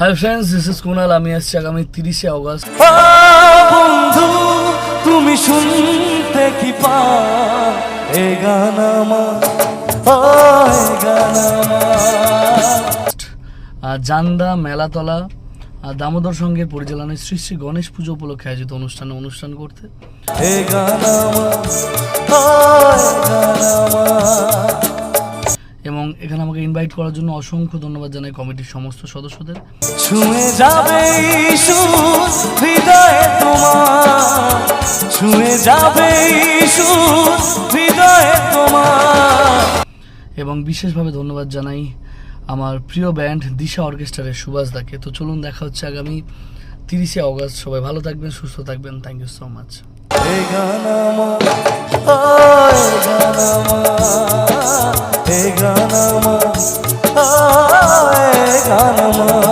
Hi friends, this is Kunal. আমি আসছি আগামী 30শে অগস্ট। বন্ধু তুমি শুনতে কি পাও এ গান আমার, এ গান আমার। জান্দা মেলাতলা দামোদর সংঘের পরিচালনায় শ্রী শ্রী গণেশ পুজো উপলক্ষে আয়োজিত অনুষ্ঠান করতে এ গান আমার, এ গান আমার। এবং এখানে আমাকে ইনভাইট করার জন্য অসংখ্য ধন্যবাদ জানাই কমিটির সমস্ত সদস্যদের। ছুঁয়ে যাবে ঈশ্বর হৃদয়ে তোমার, ছুঁয়ে যাবে ঈশ্বর হৃদয়ে তোমার। এবং বিশেষভাবে ধন্যবাদ জানাই আমার প্রিয় ব্যান্ড দিশা অর্কেস্ট্রারের সুভাষ দাকে। তো চলুন, দেখা হচ্ছে আগামী 30শে অগস্ট। সবাই ভালো থাকবেন, সুস্থ থাকবেন। Thank you so much. এ গান আমার, এ গান আমার, এ গান আমার, এ গান আমার।